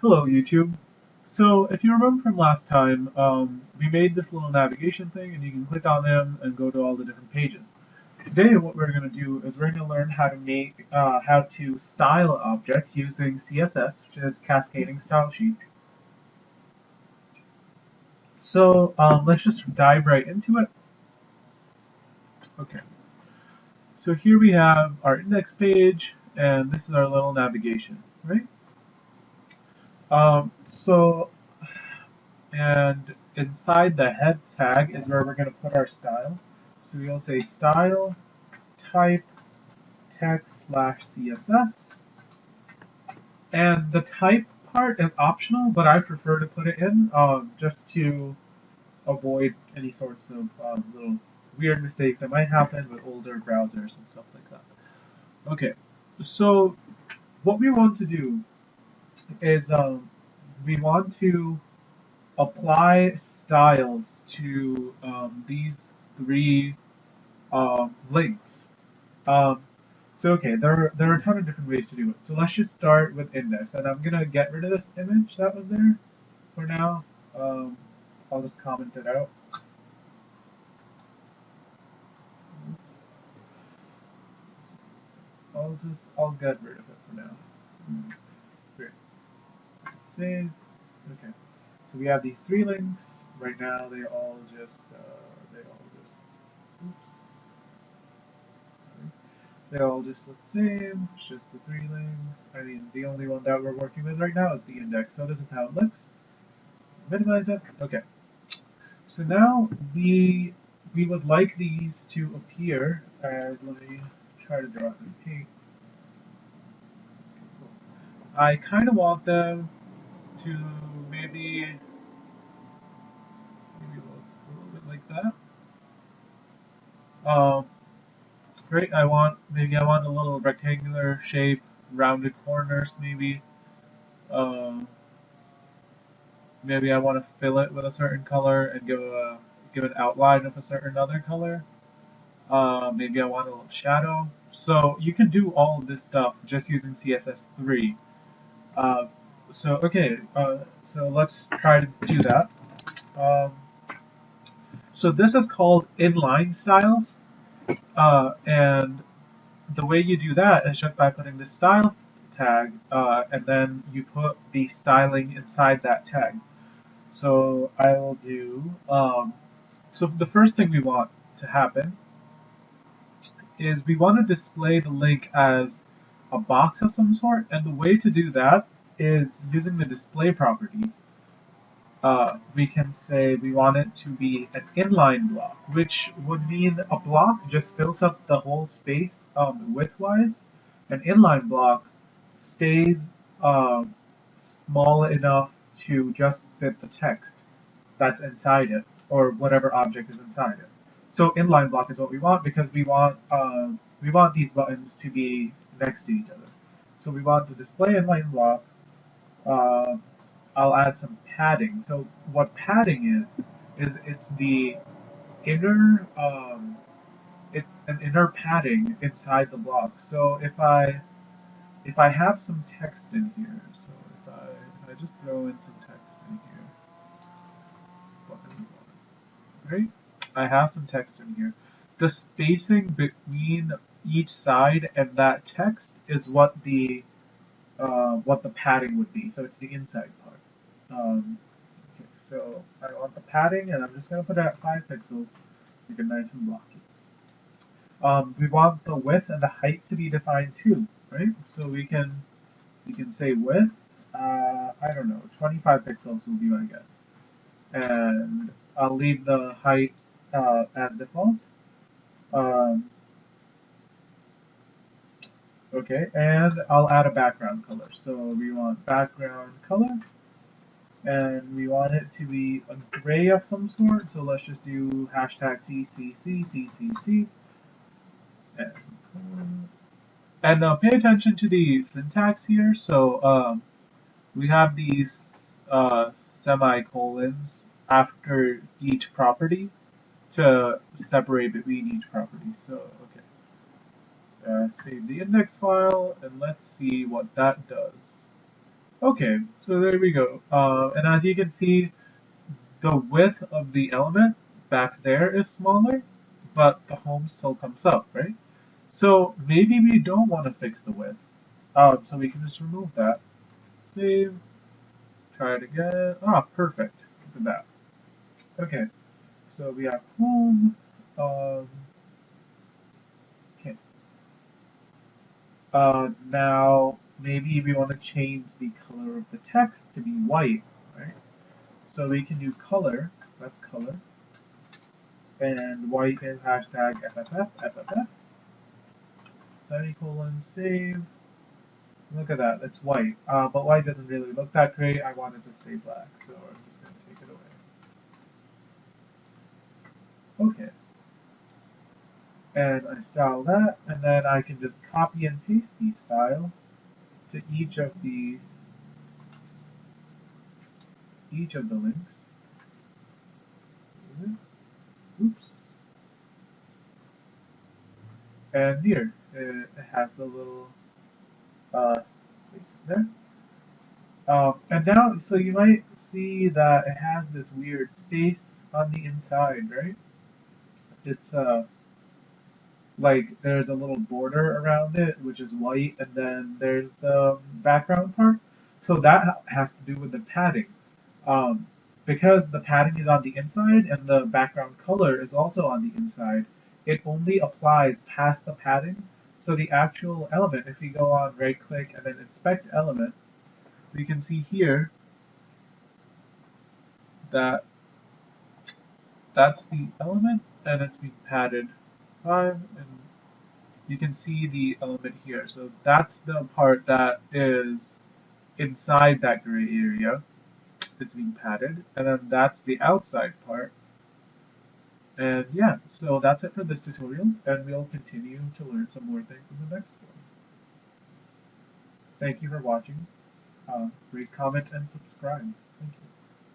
Hello, YouTube. So, if you remember from last time, we made this little navigation thing, and you can click on them and go to all the different pages. Today, what we're going to do is we're going to learn how to how to style objects using CSS, which is Cascading Style Sheets. So, let's just dive right into it. Okay. So here we have our index page, and this is our little navigation, right? Um, so And inside the head tag is where we're going to put our style. So we'll say style type text slash CSS. And the type part is optional, but I prefer to put it in just to avoid any sorts of little weird mistakes that might happen with older browsers and stuff like that. Okay, so what we want to do is we want to apply styles to these three links. Um, okay, there are a ton of different ways to do it. So let's just start with index, and I'm gonna get rid of this image that was there for now. Um, I'll just comment it out. Oops. I'll get rid of it for now. Great. Save. Okay. So we have these three links. Right now oops. They all just look the same. It's just the three links. I mean, the only one that we're working with right now is the index. So this is how it looks. Minimize it. Okay. So now we would like these to appear as, let me try to draw it in pink. I kind of want them to maybe look a little bit like that. Great. I want a little rectangular shape, rounded corners maybe. Um, Maybe I want to fill it with a certain color and give an outline of a certain other color. Maybe I want a little shadow. So you can do all of this stuff just using CSS3. Uh, okay, so let's try to do that. Um, so this is called Inline Styles, and the way you do that is just by putting the style tag, and then you put the styling inside that tag. So I will do, so the first thing we want to happen is we want to display the link as a box of some sort, and the way to do that is using the display property. We can say we want it to be an inline block, which would mean a block just fills up the whole space widthwise. An inline block stays um, small enough to just fit the text that's inside it, or whatever object is inside it. So inline block is what we want because we want these buttons to be next to each other. So we want to display inline block. Uh, I'll add some padding. So what padding is it's the inner it's an inner padding inside the block. So if I have some text in here, so if I just throw in some text in here, right? I have some text in here. The spacing between each side and that text is what the padding would be. So it's the inside part. Okay, so I want the padding, and I'm just gonna put it at 5 pixels, make it nice and blocky. We want the width and the height to be defined too, right? So we can say width. I don't know, 25 pixels will be my guess, and I'll leave the height as default. Um, okay, and I'll add a background color. So we want background color, and we want it to be a gray of some sort. So let's just do hashtag CCC. And pay attention to the syntax here. So we have these semicolons after each property to separate between each property. So, okay. Save the index file, and let's see what that does. Okay, so there we go. And as you can see, the width of the element back there is smaller, but the home still comes up, right? So maybe we don't want to fix the width. So we can just remove that. Save, try it again. Ah, perfect. Look at that. Okay, so we have home. Um, okay. Now maybe we want to change the color of the text to be white, right? So we can do color. That's color. And white is hashtag FFF, semicolon, save. Look at that, it's white. But white doesn't really look that great. I want it to stay black, so I'm just going to take it away. Okay. And I style that, and then I can just copy and paste these styles to each of the links. Oops. And here, it has the little place there. And now, so you might see that it has this weird space on the inside, right? It's like there's a little border around it, which is white, and then there's the background part. So that has to do with the padding. Um, because the padding is on the inside and the background color is also on the inside, it only applies past the padding. So the actual element, if we go on right click and then inspect element, we can see here that that's the element and it's being padded 5, and you can see the element here. So that's the part that is inside that gray area. It's being padded, and then that's the outside part. And yeah, so that's it for this tutorial, and we'll continue to learn some more things in the next one. Thank you for watching. Rate, comment, and subscribe. Thank you.